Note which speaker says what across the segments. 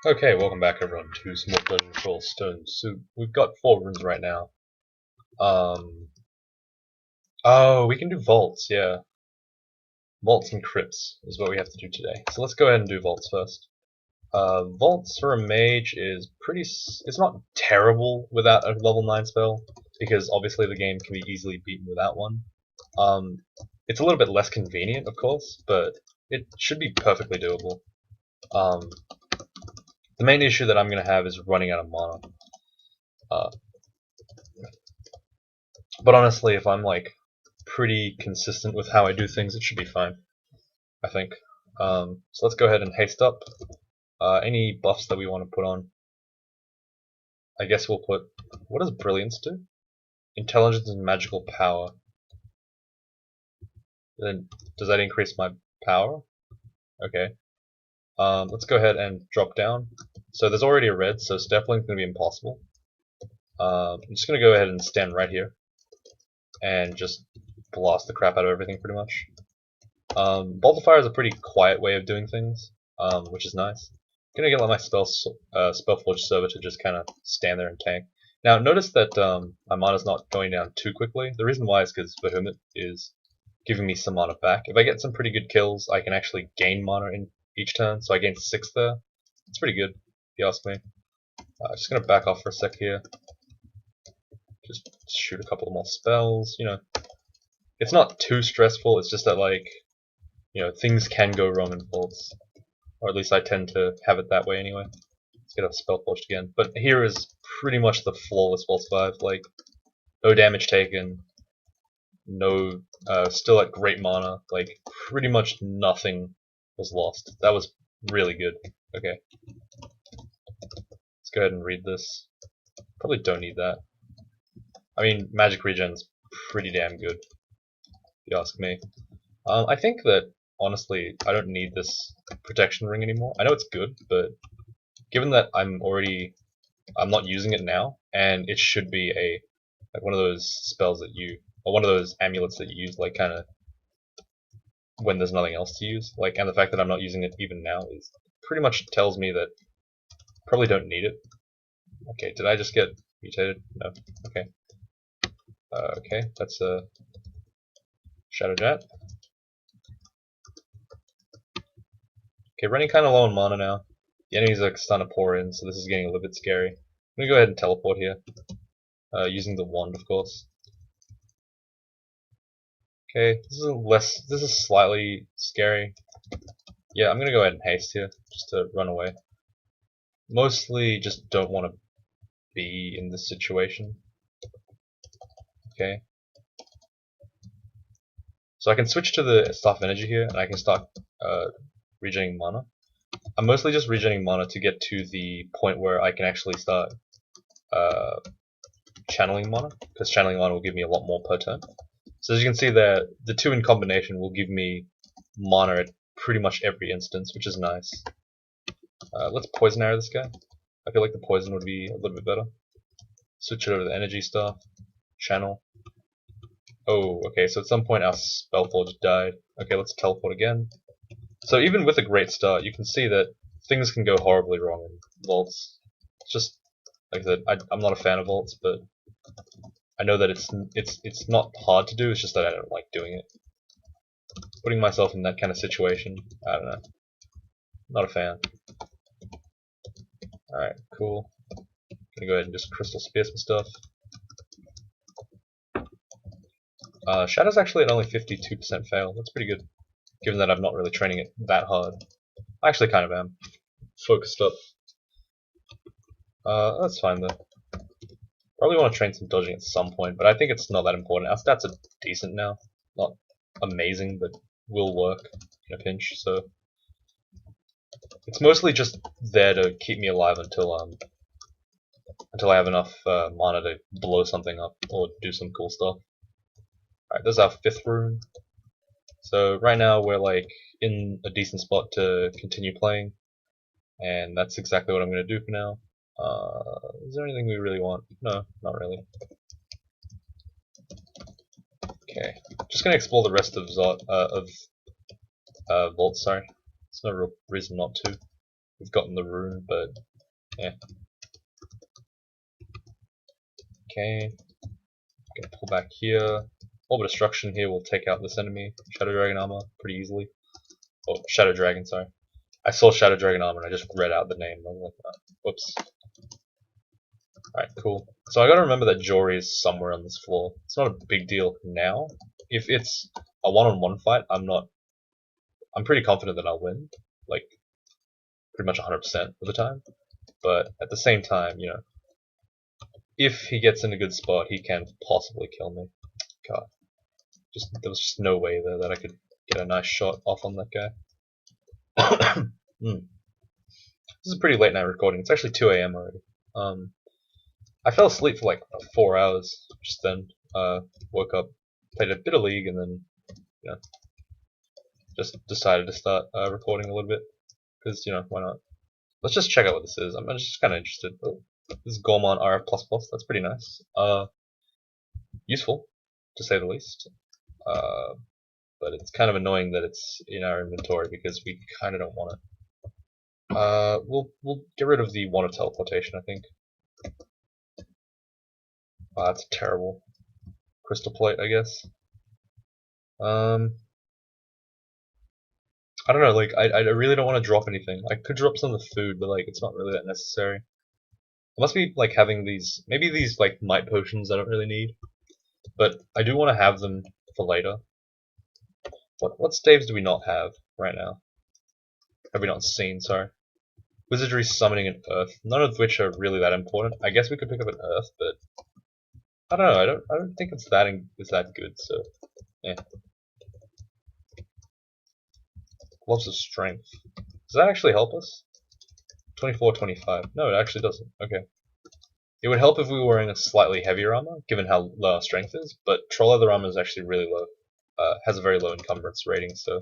Speaker 1: Okay, welcome back everyone to some more Dungeon Crawl Stone Soup. We've got 4 rooms right now. Oh, we can do vaults, yeah. Vaults and crypts is what we have to do today. So let's go ahead and do vaults first. Vaults for a mage is it's not terrible without a level 9 spell, because obviously the game can be easily beaten without one. It's a little bit less convenient, of course, but it should be perfectly doable. The main issue that I'm going to have is running out of mana. But honestly, if I'm like pretty consistent with how I do things, it should be fine, I think. So let's go ahead and haste up any buffs that we want to put on. I guess we'll put, what does brilliance do? Intelligence and magical power. Then does that increase my power? Okay. Let's go ahead and drop down. So there's already a red, so step link is going to be impossible. I'm just going to go ahead and stand right here and just blast the crap out of everything pretty much. Bolt of Fire is a pretty quiet way of doing things, which is nice. I'm gonna get my Spellforge server to just kind of stand there and tank. Now notice that my mana's not going down too quickly. The reason why is because Behemoth is giving me some mana back. If I get some pretty good kills, I can actually gain mana in each turn, so I gain 6 there. It's pretty good, if you ask me. Just gonna back off for a sec here. Just shoot a couple more spells, you know. It's not too stressful, it's just that like, you know, things can go wrong in vaults. Or at least I tend to have it that way anyway. Let's get a Spellforged again. But here is pretty much the flawless vault survive. Like, no damage taken, no, still at great mana. Like, pretty much nothing was lost. That was really good. Okay. Let's go ahead and read this. Probably don't need that. I mean, magic regen's pretty damn good, if you ask me. I think that, honestly, I don't need this protection ring anymore. I know it's good, but given that I'm not using it now, and it should be like one of those spells that or one of those amulets that you use, like kind of when there's nothing else to use, like, and the fact that I'm not using it even now is pretty much tells me that probably don't need it. Okay, did I just get mutated? No. Okay. Okay, that's a Shadow Jet. Okay, running kind of low on mana now. The enemies are starting to pour in, so this is getting a little bit scary. I'm gonna go ahead and teleport here, using the wand, of course. Okay, this is slightly scary. Yeah, I'm gonna go ahead and haste here, just to run away. Mostly just don't want to be in this situation. Okay. So I can switch to the Staff of Energy here, and I can start regenerating mana. I'm mostly just regenerating mana to get to the point where I can actually start channeling mana, because channeling mana will give me a lot more per turn. So as you can see there, the two in combination will give me mana at pretty much every instance, which is nice. Let's poison arrow this guy. I feel like the poison would be a little bit better. Switch it over to the energy stuff. Channel. Oh, okay, so at some point our Spellforge died. Okay, let's teleport again. So even with a great start, you can see that things can go horribly wrong in vaults. It's just, like I said, I'm not a fan of vaults, but I know that it's not hard to do, it's just that I don't like doing it. Putting myself in that kind of situation, I don't know. Not a fan. Alright, cool. Gonna go ahead and just Crystal Spear some stuff. Shadow's actually at only 52% fail. That's pretty good, given that I'm not really training it that hard. I actually kind of am. Focused up. That's fine though. Probably want to train some dodging at some point, but I think it's not that important. Our stats are decent now. Not amazing, but will work in a pinch, so it's mostly just there to keep me alive until I have enough mana to blow something up or do some cool stuff. Alright, there's our 5th rune. So right now we're like in a decent spot to continue playing, and that's exactly what I'm going to do for now. Is there anything we really want? No, not really. Okay, just going to explore the rest of vaults. Sorry, there's no real reason not to. we've gotten the rune, but yeah. Okay, gonna pull back here. Orb of Destruction here will take out this enemy. Shadow Dragon armor pretty easily. Oh, Shadow Dragon, sorry. I saw Shadow Dragon armor and I just read out the name. I was like, oh, whoops. Alright, cool. So I gotta remember that Jory is somewhere on this floor. It's not a big deal now. If it's a one-on-one fight, I'm pretty confident that I'll win. Like, pretty much 100% of the time. But at the same time, you know, if he gets in a good spot, he can possibly kill me. God. There was just no way there that I could get a nice shot off on that guy. This is a pretty late night recording. It's actually 2 a.m. already. I fell asleep for like 4 hours just then. Woke up, played a bit of League, and then, you know, just decided to start recording a little bit. Because, you know, why not? Let's just check out what this is. I'm just kind of interested. Oh, this is Gormon RF++. That's pretty nice. Useful, to say the least. But it's kind of annoying that it's in our inventory because we kind of don't want it. We'll get rid of the Wand of Teleportation, I think. That's terrible. Crystal plate, I guess. I don't know, like, I really don't want to drop anything. I could drop some of the food, but, like, it's not really that necessary. I must be, like, having these, maybe these, like, might potions I don't really need. But I do want to have them for later. What staves do we not have right now? Have we not seen, sorry. Wizardry, Summoning, and Earth. None of which are really that important. I guess we could pick up an Earth, but I don't know, I don't think it's that good, so yeah. Gloves of Strength. Does that actually help us? 24, 25. No, it actually doesn't. Okay. It would help if we were wearing a slightly heavier armor, given how low our strength is, but Troll Leather armor is actually really low. Has a very low encumbrance rating, so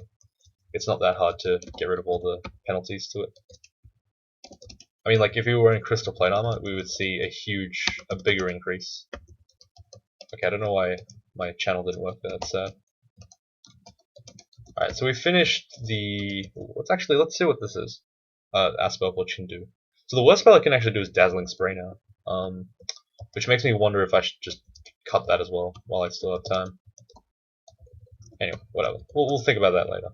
Speaker 1: it's not that hard to get rid of all the penalties to it. I mean, like, if we were wearing Crystal Plate armor, we would see a bigger increase. Okay, I don't know why my channel didn't work there, that's sad. Alright, so we finished the... let's see what this is. Aspect, what you can do. So the worst spell I can actually do is Dazzling Spray now. Which makes me wonder if I should just cut that as well, while I still have time. Anyway, whatever. We'll think about that later.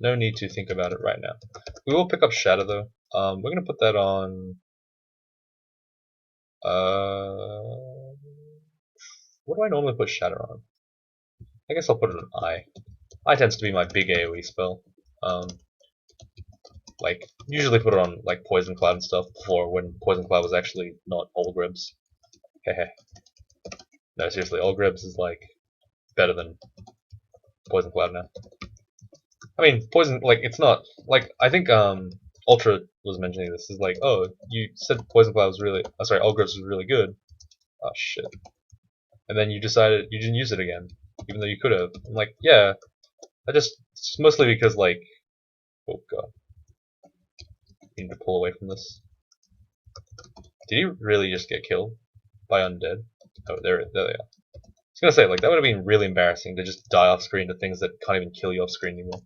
Speaker 1: No need to think about it right now. We will pick up Shatter though. We're gonna put that on... what do I normally put Shatter on? I guess I'll put it on Eye. Eye tends to be my big AoE spell. Like, usually put it on like Poison Cloud and stuff before, when Poison Cloud was actually not Olgrebs. Hehe. No, seriously, Olgrebs is like better than Poison Cloud now. I mean, Poison, like, it's not, like, I think Ultra was mentioning this, is like, oh, you said Poison Cloud was really, oh, sorry, Olgrebs was really good. Oh shit. And then you decided you didn't use it again, even though you could have. I'm like, yeah, it's mostly because, like, oh god. I need to pull away from this. Did he really just get killed by undead? Oh, there they are. I was gonna say, like, that would have been really embarrassing to just die off screen to things that can't even kill you off screen anymore.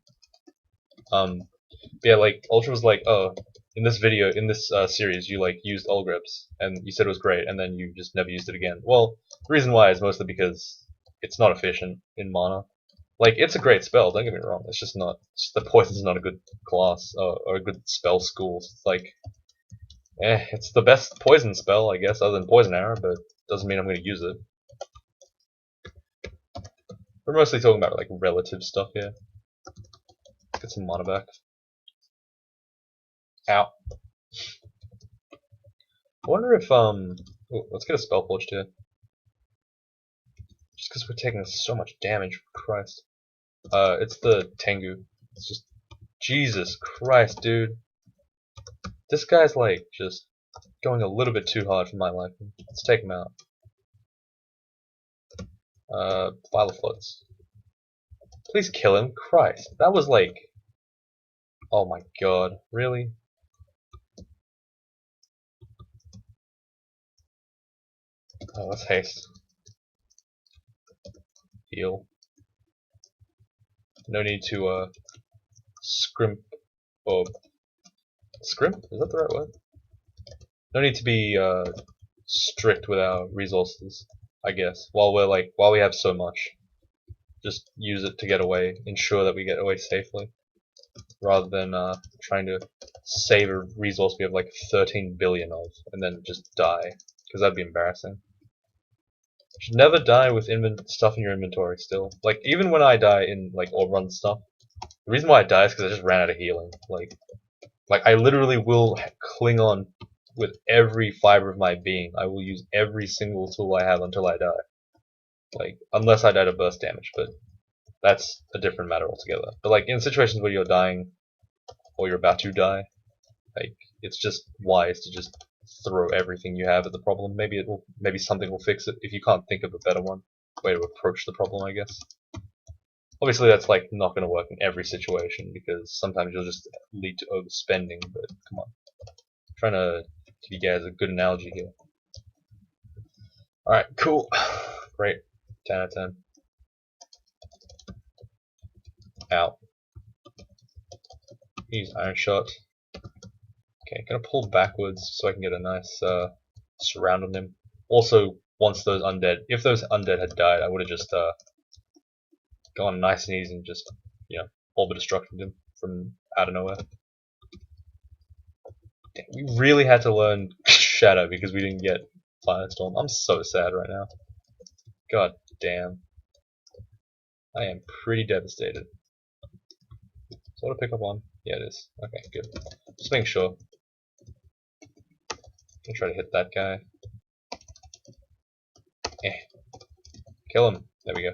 Speaker 1: Yeah, like, Ultra was like, oh, in this video, in this series, you, like, used Olgrebs, and you said it was great, and then you just never used it again. Well, the reason why is mostly because it's not efficient in mana. Like, it's a great spell, don't get me wrong, it's just the poison's not a good class, or a good spell school. It's like, it's the best poison spell, I guess, other than Poison Arrow, but doesn't mean I'm gonna use it. We're mostly talking about, like, relative stuff here. Let's get some mana back. Ow. I wonder if, ooh, let's get a Spell Forged here. Just because we're taking so much damage, for Christ. It's the Tengu. It's just, Jesus Christ, dude. This guy's, like, just going a little bit too hard for my liking. Let's take him out. Vial of Floods. Please kill him, Christ. That was like, oh my god, really? Oh, let's haste. Heal. No need to, scrimp or Scrimp? Is that the right word? No need to be strict with our resources, I guess. While we have so much, just use it to get away. Ensure that we get away safely, rather than trying to save a resource we have like 13 billion of, and then just die, because that'd be embarrassing. You should never die with stuff in your inventory. Still, like even when I die in or run stuff, the reason why I die is because I just ran out of healing. Like I literally will cling on with every fiber of my being. I will use every single tool I have until I die. Like unless I die to burst damage, but that's a different matter altogether. But like in situations where you're dying or you're about to die, like it's just wise to just throw everything you have at the problem. Maybe something will fix it if you can't think of a better way to approach the problem, I guess. Obviously that's like not going to work in every situation because sometimes you'll just lead to overspending, but come on. I'm trying to give you guys a good analogy here. Alright, cool. Great. 10 out of 10. Out. Use Iron Shot. Okay, gonna pull backwards so I can get a nice surround on him. Also, if those undead had died, I would have just gone nice and easy and just, orb destructed him from out of nowhere. Damn, we really had to learn Shadow because we didn't get Firestorm. I'm so sad right now. God damn. I am pretty devastated. So what to pick up on? Yeah, it is. Okay, good. Just making sure. Gonna try to hit that guy. Kill him. There we go.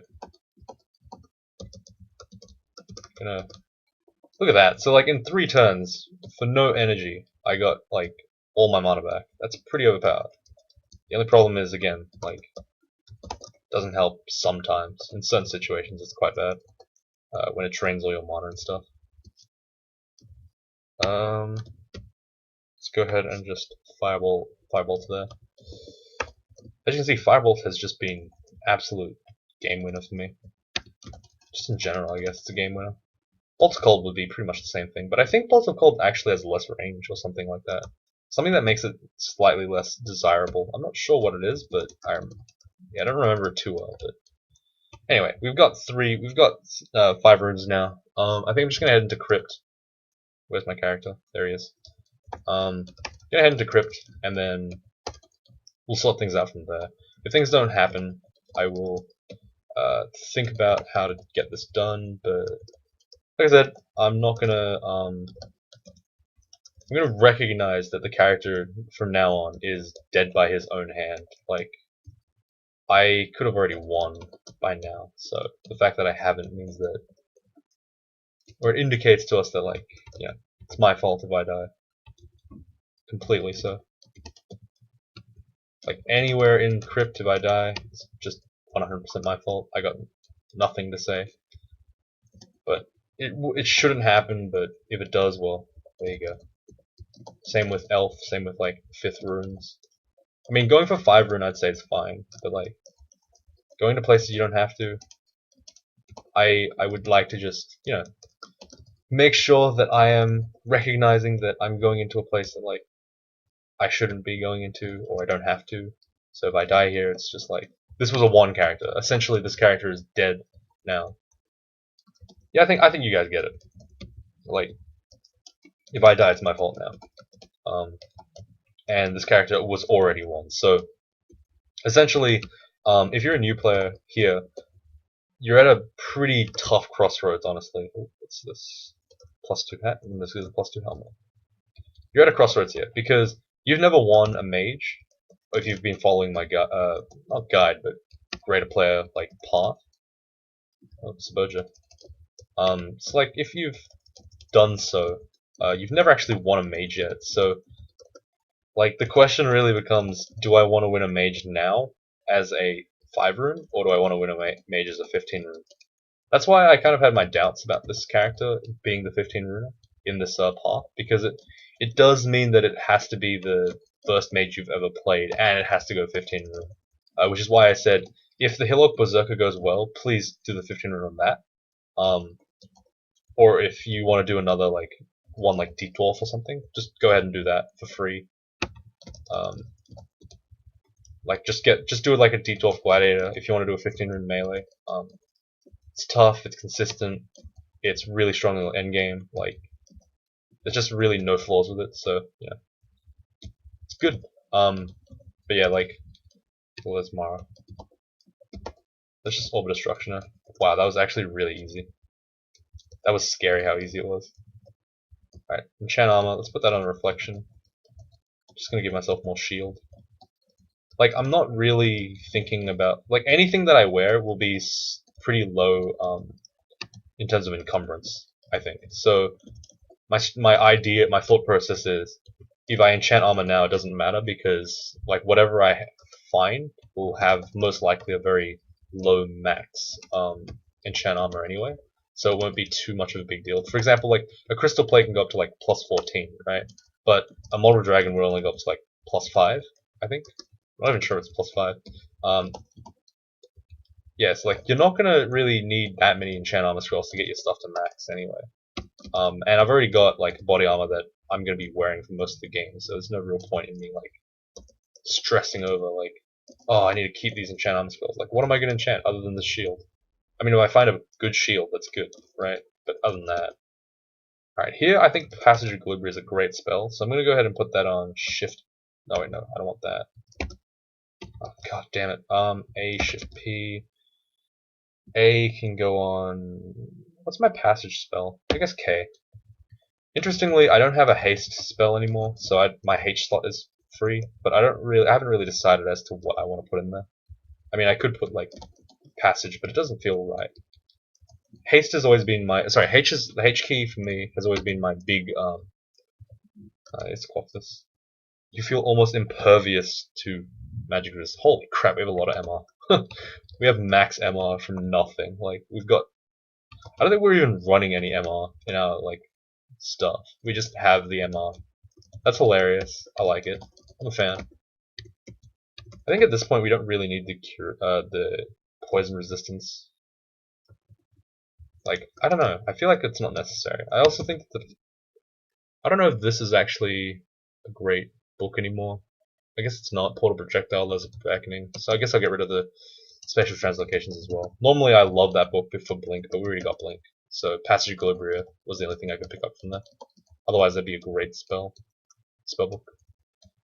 Speaker 1: Gonna look at that. So like in 3 turns, for no energy, I got like all my mana back. That's pretty overpowered. The only problem is again, like, doesn't help sometimes. In certain situations, it's quite bad when it drains all your mana and stuff. Let's go ahead and just Firebolt there. As you can see, Firebolt has just been absolute game winner for me. Just in general, I guess it's a game winner. Bolt of Cold would be pretty much the same thing, but I think Bolt of Cold actually has less range or something like that. Something that makes it slightly less desirable. I'm not sure what it is, but I don't remember it too well. But anyway, we've got 5 runes now. I think I'm just gonna head into Crypt. Where's my character? There he is. Gonna head into Crypt, and then we'll sort things out from there. If things don't happen, I will think about how to get this done, but like I said, I'm gonna recognize that the character from now on is dead by his own hand. Like, I could have already won by now, so the fact that I haven't means that, or it indicates to us that, like, it's my fault if I die. Completely so. Like, anywhere in Crypt if I die, it's just 100% my fault. I got nothing to say. But it shouldn't happen, but if it does, well, there you go. Same with Elf, same with, like, 5th runes. I mean, going for 5 rune, I'd say it's fine, but, like, going to places you don't have to, I would like to just, make sure that I am recognizing that I'm going into a place that, like, I shouldn't be going into, or I don't have to. So if I die here, it's just like, this was a 1 character. Essentially, this character is dead now. Yeah, I think you guys get it. Like, if I die, it's my fault now. And this character was already 1. So, essentially, if you're a new player here, you're at a pretty tough crossroads, honestly. What's this? +2 hat, and this is a +2 helmet. You're at a crossroads here, because you've never won a mage, if you've been following my not guide, but Greaterplayer, like, path. Oh, Saboja. It's like, if you've done so, you've never actually won a mage yet, so, like, the question really becomes, do I want to win a mage now as a 5 rune, or do I want to win a mage as a 15 rune? That's why I kind of had my doubts about this character being the 15 rune in this path, because it does mean that it has to be the first mage you've ever played, and it has to go 15 rune. Which is why I said, if the Hillock Berserker goes well, please do the 15 rune on that. Or if you want to do another, like, one like D12 or something, just go ahead and do that for free. Like just do it like a D12 gladiator if you want to do a 15 rune melee. It's tough, it's consistent, it's really strong in the end game. Like there's just really no flaws with it, so yeah, it's good. But yeah, like, well, there's Mara. Let's just orbit destruction now. Wow, that was actually really easy. That was scary how easy it was. Alright, enchant armor. Let's put that on reflection. Just gonna give myself more shield. Like, I'm not really thinking about, like, anything that I wear will be pretty low in terms of encumbrance, I think. So my thought process is, if I enchant armor now, it doesn't matter because like whatever I find will have most likely a very low max enchant armor anyway, so it won't be too much of a big deal. For example, like a crystal plate can go up to like plus 14, right? But a mortal dragon will only go up to like plus 5, I think. I'm not even sure it's plus 5. Yeah, so like you're not gonna really need that many enchant armor scrolls to get your stuff to max anyway. And I've already got like body armor that I'm gonna be wearing for most of the game, so there's no real point in me like stressing over like, oh, I need to keep these enchant armor scrolls. Like, what am I gonna enchant other than the shield? I mean, if I find a good shield, that's good, right? But other than that, alright, here I think Passage of Glibri is a great spell, so I'm gonna go ahead and put that on shift. No, wait, no, I don't want that. Oh, god damn it. A shift P. A can go on. What's my passage spell? I guess K. Interestingly, I don't have a haste spell anymore, so my H slot is free, but I haven't really decided as to what I want to put in there. I mean, I could put like passage, but it doesn't feel right. Haste has always been the H key for me has always been my big let's swap this. You feel almost impervious to magic resist. Holy crap, we have a lot of MR. We have max MR from nothing. Like I don't think we're even running any MR in our like stuff. We just have the MR. That's hilarious. I like it. I'm a fan. I think at this point we don't really need the poison resistance. Like, I don't know. I feel like it's not necessary. I also think that I don't know if this is actually a great book anymore. I guess it's not. Portal Projectile, There's a Beckoning. So I guess I'll get rid of the special translocations as well. Normally I love that book before Blink, but we already got Blink. So Passage of Glibria was the only thing I could pick up from there. Otherwise that'd be a great spellbook.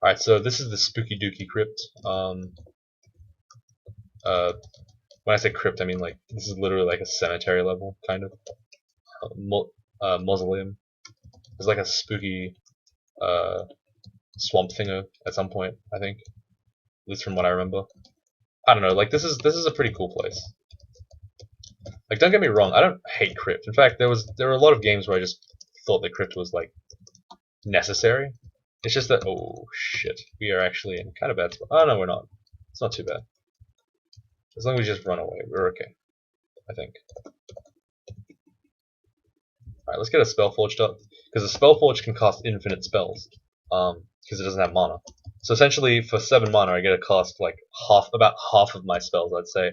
Speaker 1: Alright, so this is the Spooky Dookie Crypt. When I say crypt, I mean like this is literally like a cemetery level kind of mausoleum. There's like a spooky swamp thinger at some point, I think, at least from what I remember. I don't know. Like this is a pretty cool place. Like don't get me wrong, I don't hate crypt. In fact, there were a lot of games where I just thought that crypt was like necessary. It's just that oh shit, we are actually in kind of bad spot. Oh no, we're not. It's not too bad. As long as we just run away, we're okay. I think. Alright, let's get a spell forged up. Because a spell forge can cast infinite spells. Because it doesn't have mana. So essentially, for 7 mana, I get to cast like about half of my spells, I'd say.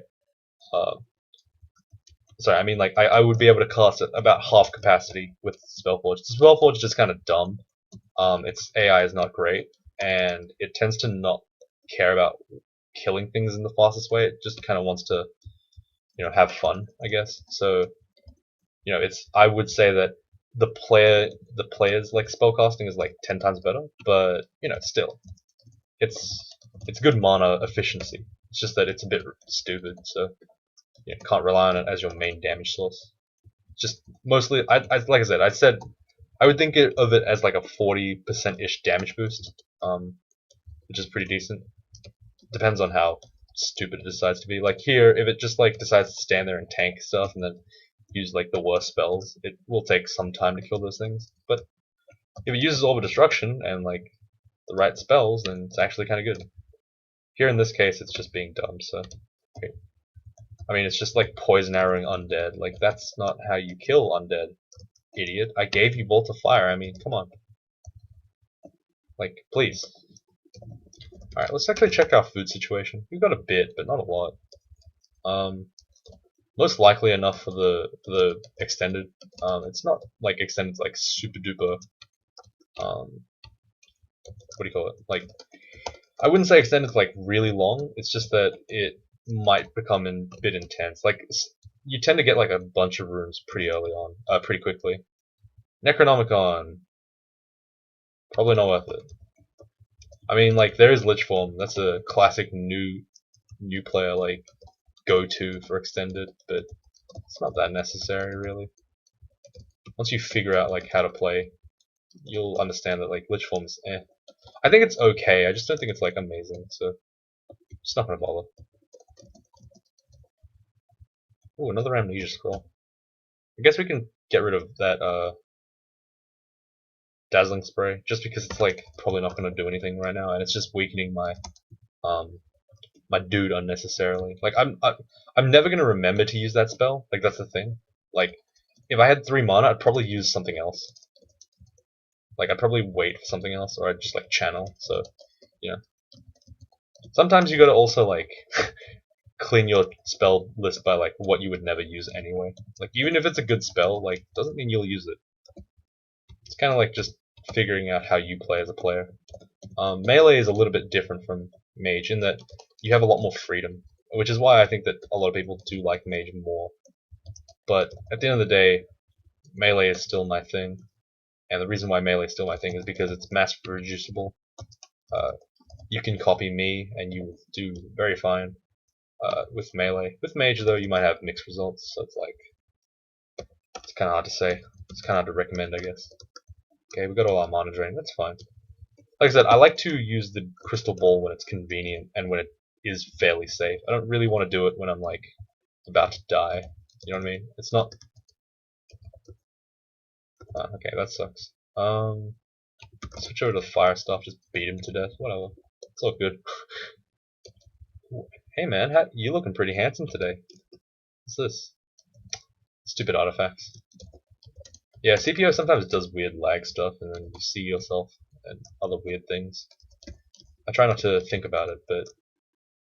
Speaker 1: Sorry, I mean like I would be able to cast at about half capacity with Spellforge. Spellforge is just kind of dumb. Its AI is not great, and it tends to not care about killing things in the fastest way. It just kind of wants to, have fun, I guess. So, I would say that the player's like spellcasting is like 10 times better, but still, it's good mana efficiency. It's just that it's a bit stupid, so can't rely on it as your main damage source. Just mostly, like I said, I would think of it as like a 40%-ish damage boost, which is pretty decent. Depends on how stupid it decides to be. Like here, if it just like decides to stand there and tank stuff and then use like the worst spells, it will take some time to kill those things. But if it uses Orb of Destruction and like the right spells, then it's actually kind of good. Here in this case, it's just being dumb. So, okay. I mean, it's just like poison arrowing undead. Like that's not how you kill undead, idiot. I gave you Bolt of Fire. I mean, come on. Like, please. Alright, let's actually check our food situation. We've got a bit, but not a lot. Most likely enough for the extended. It's not like extended like super duper. What do you call it? Like I wouldn't say extended like really long. It's just that it might become a bit intense. Like you tend to get like a bunch of rooms pretty early on, pretty quickly. Necronomicon, probably not worth it. I mean, like there is Lich Form. That's a classic new player like go to for extended, but it's not that necessary really. Once you figure out like how to play, you'll understand that like Lich Form's eh. I think it's okay. I just don't think it's like amazing. So just not gonna bother. Ooh, another amnesia scroll. I guess we can get rid of that dazzling spray just because it's like probably not gonna do anything right now, and it's just weakening um my dude unnecessarily. Like I'm never gonna remember to use that spell. Like that's the thing. Like if I had 3 mana, I'd probably use something else. Like I'd probably wait for something else, or I'd just like channel. So you know, sometimes you gotta also like clean your spell list by like what you would never use anyway. Like even if it's a good spell, like doesn't mean you'll use it. It's kind of like just figuring out how you play as a player. Melee is a little bit different from Mage in that you have a lot more freedom, which is why I think that a lot of people do like Mage more. But at the end of the day, Melee is still my thing, and the reason why Melee is still my thing is because it's mass reducible. You can copy me, and you will do very fine with Melee. With Mage, though, you might have mixed results, so it's like it's kind of hard to say. It's kind of hard to recommend, I guess. Okay, we got all our mana drain. That's fine. Like I said, I like to use the crystal ball when it's convenient and when it is fairly safe. I don't really want to do it when I'm like about to die. You know what I mean? It's not. Okay, that sucks. Switch over to fire stuff. Just beat him to death. Whatever. It's all good. Hey man, you looking pretty handsome today. What's this? Stupid artifacts. Yeah, CPO sometimes does weird lag stuff, and then you see yourself and other weird things. I try not to think about it, but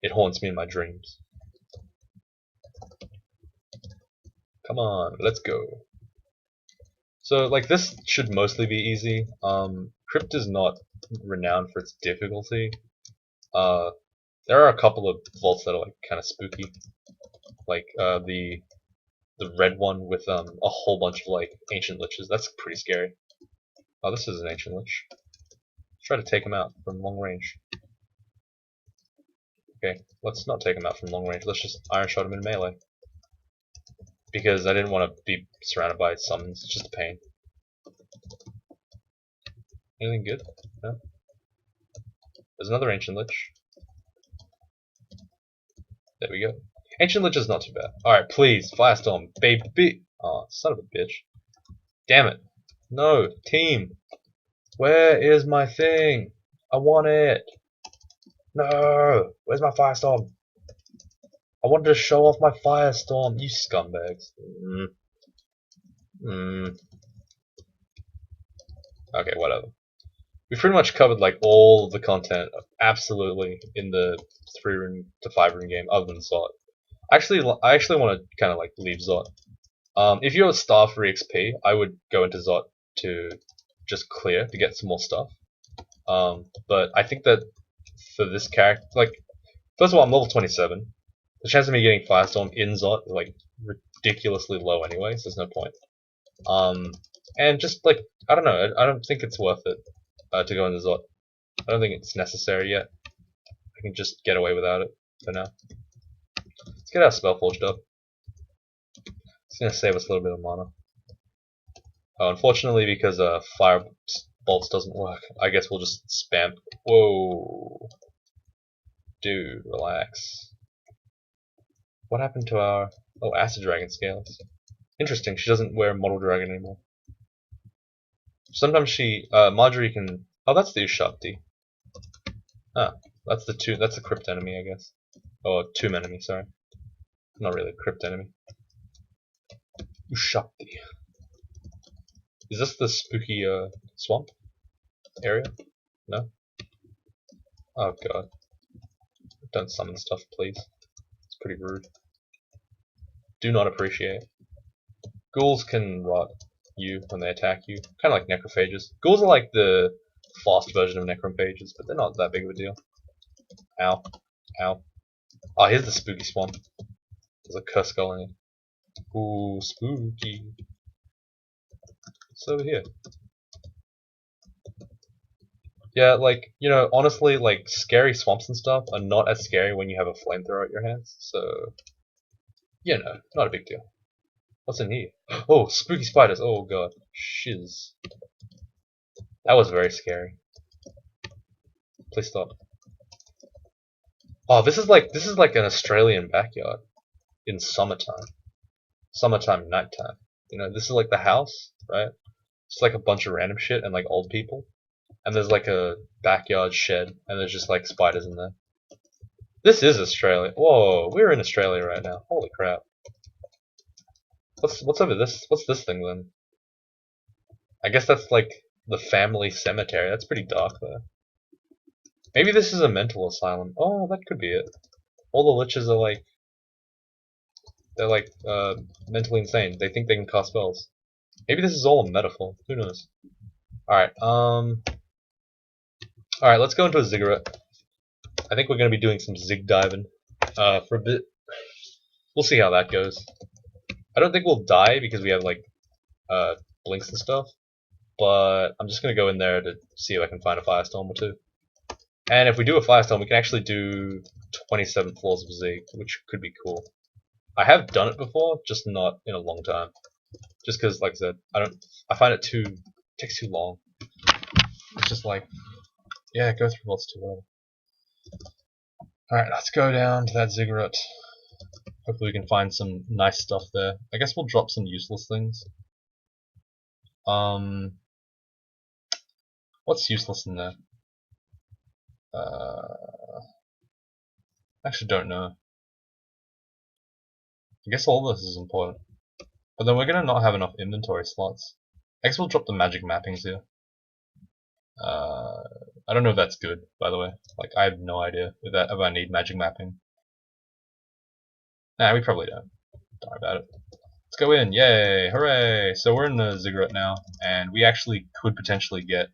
Speaker 1: it haunts me in my dreams. Come on, let's go. So, like, this should mostly be easy. Crypt is not renowned for its difficulty. There are a couple of vaults that are like kind of spooky, like the red one with a whole bunch of like ancient liches. That's pretty scary. Oh, this is an ancient lich. Let's try to take him out from long range. Okay, let's not take him out from long range. Let's just iron shot him in melee. Because I didn't want to be surrounded by summons. It's just a pain. Anything good? No? There's another ancient lich. There we go. Ancient lich is not too bad. Alright, please, firestorm, baby. Oh, son of a bitch. Damn it. No, team. Where is my thing? I want it. No, where's my firestorm? I wanted to show off my firestorm, you scumbags. Okay, whatever. We've pretty much covered like all of the content absolutely in the 3-rune to 5-rune game, other than Zot. I actually want to kind of like leave Zot. If you're a star for EXP, I would go into Zot to just clear to get some more stuff. But I think that for this character, like, first of all, I'm level 27. The chance of me getting Firestorm in Zot is like ridiculously low anyway, so there's no point. And just like, I don't know, I don't think it's worth it to go into Zot. I don't think it's necessary yet. I can just get away without it for now. Let's get our Spellforged up. It's gonna save us a little bit of mana. Unfortunately, because Fire Bolts doesn't work, I guess we'll just spam. Whoa. Dude, relax. What happened to our... Oh, Acid Dragon Scales. Interesting, she doesn't wear Model Dragon anymore. Sometimes she... Marjorie can... Oh, that's the Ushakti. Ah, that's the crypt enemy, I guess. Or tomb enemy, sorry. Not really a crypt enemy. Ushakti. Is this the spooky swamp area? No? Oh god. Don't summon stuff, please. It's pretty rude. Do not appreciate. Ghouls can rot you when they attack you, kind of like necrophages. Ghouls are like the fast version of necrophages, but they're not that big of a deal. Ow. Ow. Oh, here's the spooky swamp. There's a curse skull in it. Ooh, spooky. It's over here. Yeah, like, you know, honestly, like, scary swamps and stuff are not as scary when you have a flamethrower at your hands, so, you know, not a big deal. What's in here? Oh, spooky spiders. Oh god. Shiz. That was very scary. Please stop. Oh, this is like an Australian backyard in summertime. Summertime, nighttime. You know, this is like the house, right? It's like a bunch of random shit and like old people. And there's like a backyard shed and there's just like spiders in there. This is Australia. Whoa, we're in Australia right now. Holy crap. What's over this? What's this thing then? I guess that's like the family cemetery. That's pretty dark though. Maybe this is a mental asylum. Oh, that could be it. All the liches are like, they're like mentally insane. They think they can cast spells. Maybe this is all a metaphor. Who knows? Alright, alright, let's go into a ziggurat. I think we're gonna be doing some zig diving for a bit. We'll see how that goes. I don't think we'll die because we have like blinks and stuff, but I'm just gonna go in there to see if I can find a firestorm or two. And if we do a firestorm, we can actually do 27 floors of Zig, which could be cool. I have done it before, just not in a long time. Just because, like I said, I find it takes too long. It's just like, yeah, go through lots too well. Alright, let's go down to that ziggurat. Hopefully we can find some nice stuff there. I guess we'll drop some useless things. What's useless in there? Actually don't know. I guess all this is important. But then we're gonna not have enough inventory slots. I guess we'll drop the magic mappings here. I don't know if that's good, by the way. Like, I have no idea if I need magic mapping. Nah, we probably don't. Don't worry about it. Let's go in. Yay! Hooray! So we're in the ziggurat now, and we actually could potentially get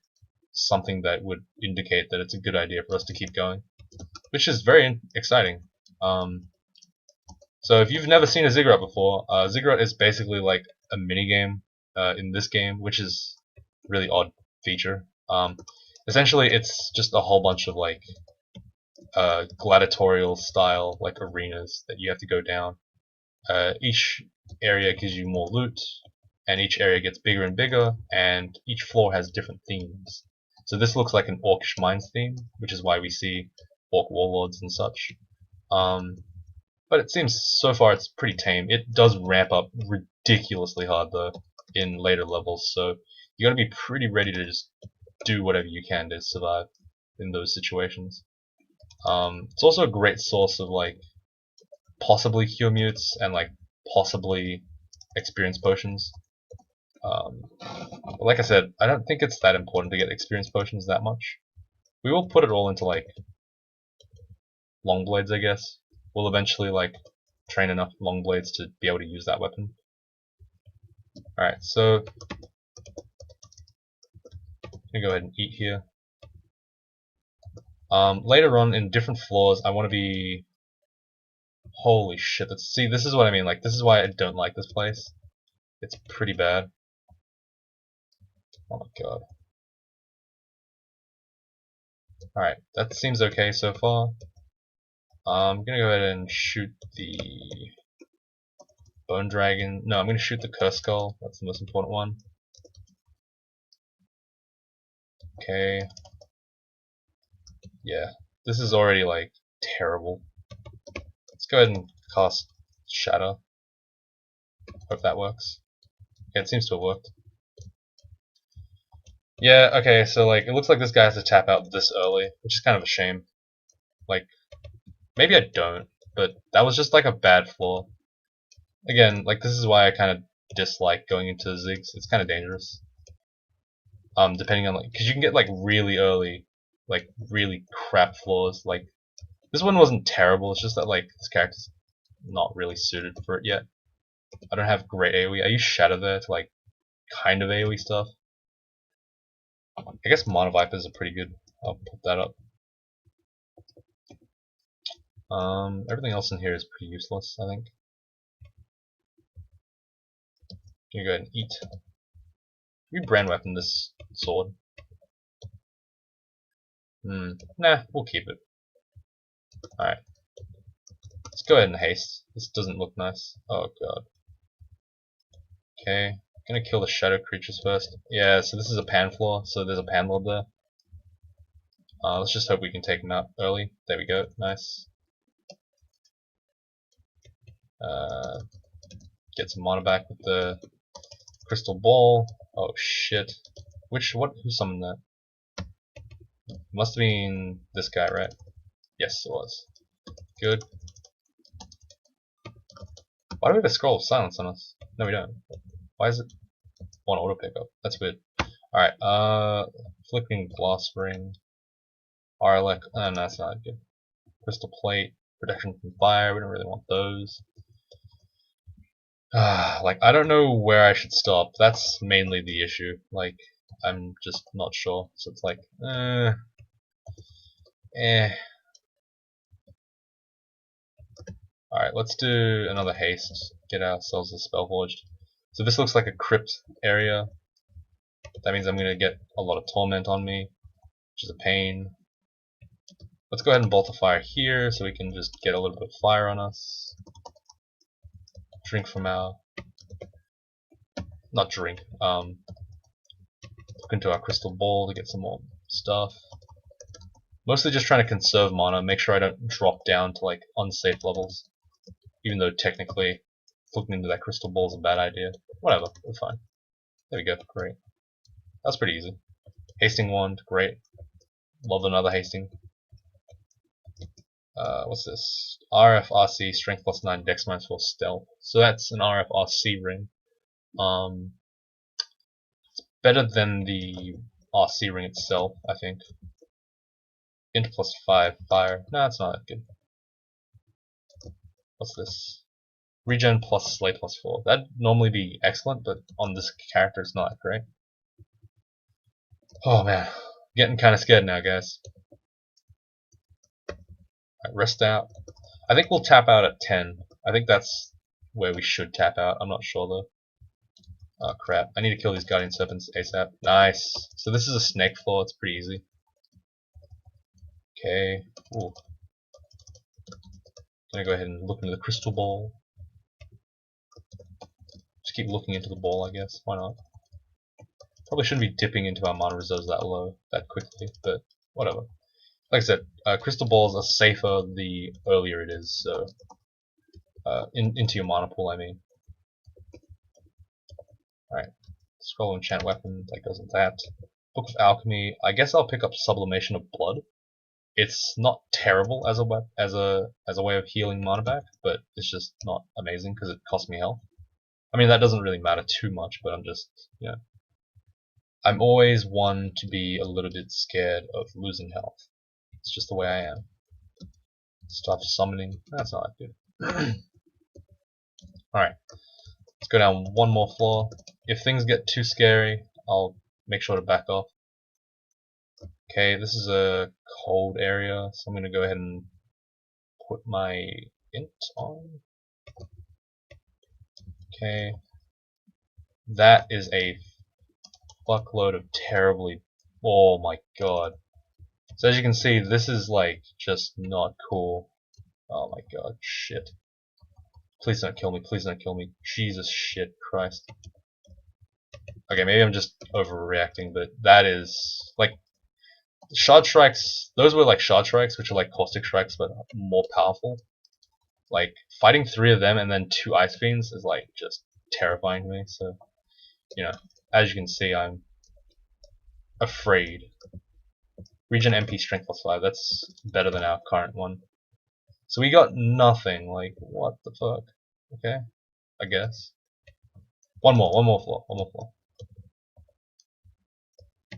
Speaker 1: something that would indicate that it's a good idea for us to keep going, which is very exciting. So if you've never seen a ziggurat before, ziggurat is basically like a mini game in this game, which is a really odd feature. Essentially, it's just a whole bunch of like gladiatorial style like arenas that you have to go down. Each area gives you more loot, and each area gets bigger and bigger, and each floor has different themes. So this looks like an Orcish Mines theme, which is why we see Orc Warlords and such. But it seems so far it's pretty tame. It does ramp up ridiculously hard though in later levels, so you gotta be pretty ready to just do whatever you can to survive in those situations. It's also a great source of like possibly cure mutes and like possibly experience potions. But like I said, I don't think it's that important to get experience potions that much. We will put it all into like long blades, I guess. We'll eventually like train enough long blades to be able to use that weapon. Alright, so I'm gonna go ahead and eat here. Later on in different floors, I want to be. Holy shit! See, this is what I mean. Like, this is why I don't like this place. It's pretty bad. Oh my god. Alright, that seems okay so far. I'm gonna go ahead and shoot the bone dragon. No, I'm gonna shoot the curse skull. That's the most important one. Okay. Yeah, this is already like terrible. Let's go ahead and cast Shatter. Hope that works. Yeah, it seems to have worked. Yeah, okay, so like it looks like this guy has to tap out this early, which is kind of a shame. Like, maybe I don't, but that was just like a bad flaw. Again, like this is why I kind of dislike going into Zigs. It's kind of dangerous. Depending on like, because you can get like really early, like really crap flaws. Like this one wasn't terrible. It's just that like this character's not really suited for it yet. I don't have great AoE. I use Shadow there to like kind of AoE stuff. I guess Mana Vipers are pretty good. I'll put that up. Everything else in here is pretty useless, I think. Can you go ahead and eat? We brand weapon this sword. Nah, we'll keep it. Alright. Let's go ahead and haste. This doesn't look nice. Oh god. Okay. Gonna kill the shadow creatures first. Yeah, so this is a pan floor, so there's a pan lord there. Let's just hope we can take him out early. There we go. Nice. Get some mana back with the crystal ball. Oh shit. Who summoned that? Must have been this guy, right? Yes, it was. Good. Why do we have a scroll of silence on us? No, we don't. Why is it one auto pickup? That's weird. Alright, flickering glass ring. Arlec, no, that's not good. Crystal plate, protection from fire, we don't really want those. Like, I don't know where I should stop. That's mainly the issue. Like, I'm just not sure. So it's like, Alright, let's do another haste. Get ourselves a spell forged. So this looks like a crypt area. That means I'm gonna get a lot of torment on me, which is a pain. Let's go ahead and bolt a fire here so we can just get a little bit of fire on us. Drink from our... not drink. Look into our crystal ball to get some more stuff. Mostly just trying to conserve mana, make sure I don't drop down to like unsafe levels. Even though technically looking into that crystal ball is a bad idea. Whatever, we're fine. There we go, great. That's pretty easy. Hasting wand, great. Love another hasting. What's this? RFRC, strength plus 9, dex minus 4, stealth. So that's an RFRC ring. It's better than the RC ring itself, I think. Int plus 5, fire. No, that's not that good. What's this? Regen plus slay plus 4. That'd normally be excellent, but on this character it's not great. Oh man, getting kind of scared now, guys. Right, rest out. I think we'll tap out at 10. I think that's where we should tap out. I'm not sure though. Oh crap, I need to kill these guardian serpents ASAP. Nice. So this is a snake floor, it's pretty easy. Okay. Ooh. Gonna go ahead and look into the crystal ball. Just keep looking into the ball, I guess. Why not? Probably shouldn't be dipping into our mana reserves that low, that quickly, but whatever. Like I said, crystal balls are safer the earlier it is, so into your mana pool, I mean. Alright, scroll enchant weapon, that goes into that. Book of Alchemy, I guess I'll pick up Sublimation of Blood. It's not terrible as a way of healing mana back, but it's just not amazing because it costs me health. I mean, that doesn't really matter too much, but I'm just, you know. I'm always one to be a little bit scared of losing health. It's just the way I am. Stop summoning. That's not that good. Alright. Let's go down one more floor. If things get too scary, I'll make sure to back off. Okay, this is a cold area, so I'm going to go ahead and put my int on. Okay. That is a fuckload of terribly... oh my god. So as you can see, this is like just not cool. Oh my god, shit. Please don't kill me, please don't kill me. Jesus shit Christ. Okay, maybe I'm just overreacting, but that is like shard strikes. Those were like shard strikes, which are like caustic strikes, but more powerful. Like fighting 3 of them and then 2 ice fiends is like just terrifying to me. So, you know, as you can see, I'm afraid. Regen MP strength plus 5. That's better than our current one. So we got nothing. Like what the fuck? Okay, I guess. One more floor.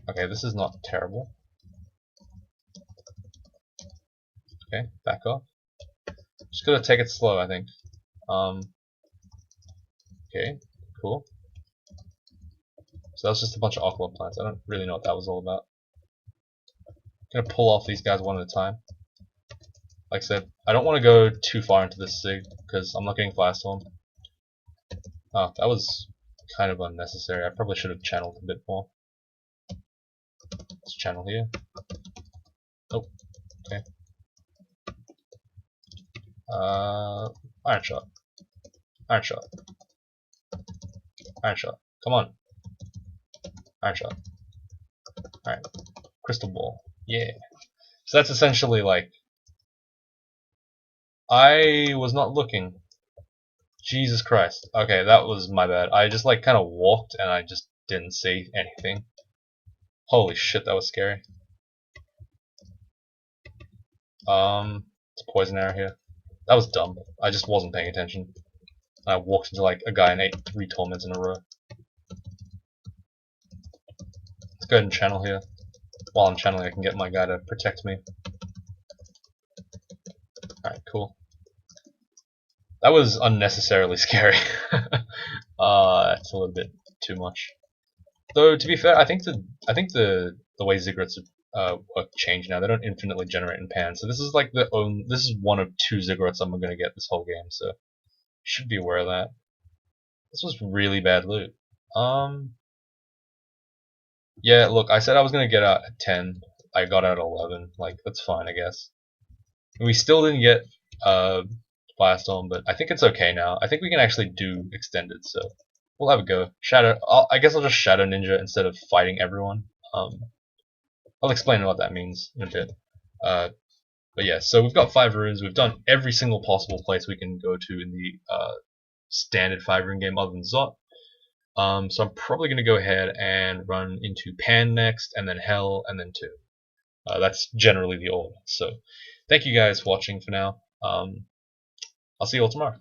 Speaker 1: Okay, this is not terrible. Okay, back off. Just gotta take it slow, I think. Okay, cool. So that was just a bunch of aqua plants. I don't really know what that was all about. I'm gonna pull off these guys one at a time. Like I said, I don't want to go too far into this Zig because I'm not getting Firestorm. Oh, that was kind of unnecessary. I probably should have channeled a bit more. Let's channel here. Oh, okay. Iron Shot. Iron Shot. Iron Shot. Come on. Iron Shot. Alright. Crystal Ball. Yeah. So that's essentially like... I was not looking. Jesus Christ. Okay, that was my bad. I just like kind of walked and I just didn't see anything. Holy shit, that was scary. It's a poison arrow here. That was dumb. I just wasn't paying attention. I walked into like a guy and ate 3 torments in a row. Let's go ahead and channel here. While I'm channeling, I can get my guy to protect me. Alright, cool. That was unnecessarily scary. That's a little bit too much. Though to be fair, I think the way Ziggurats work change now. They don't infinitely generate in pan. So this is like this is one of 2 Ziggurats I'm gonna get this whole game. So should be aware of that. This was really bad loot. Yeah, look, I said I was gonna get out at 10. I got out at 11. Like that's fine, I guess. We still didn't get Firestorm, but I think it's okay now. I think we can actually do extended, so we'll have a go. Shadow. I guess I'll just Shadow Ninja instead of fighting everyone. I'll explain what that means in a bit. But yeah, so we've got 5 runes. We've done every single possible place we can go to in the standard 5-rune game other than Zot. So I'm probably going to go ahead and run into Pan next, and then Hell, and then Tomb. That's generally the order. So thank you guys for watching for now. I'll see you all tomorrow.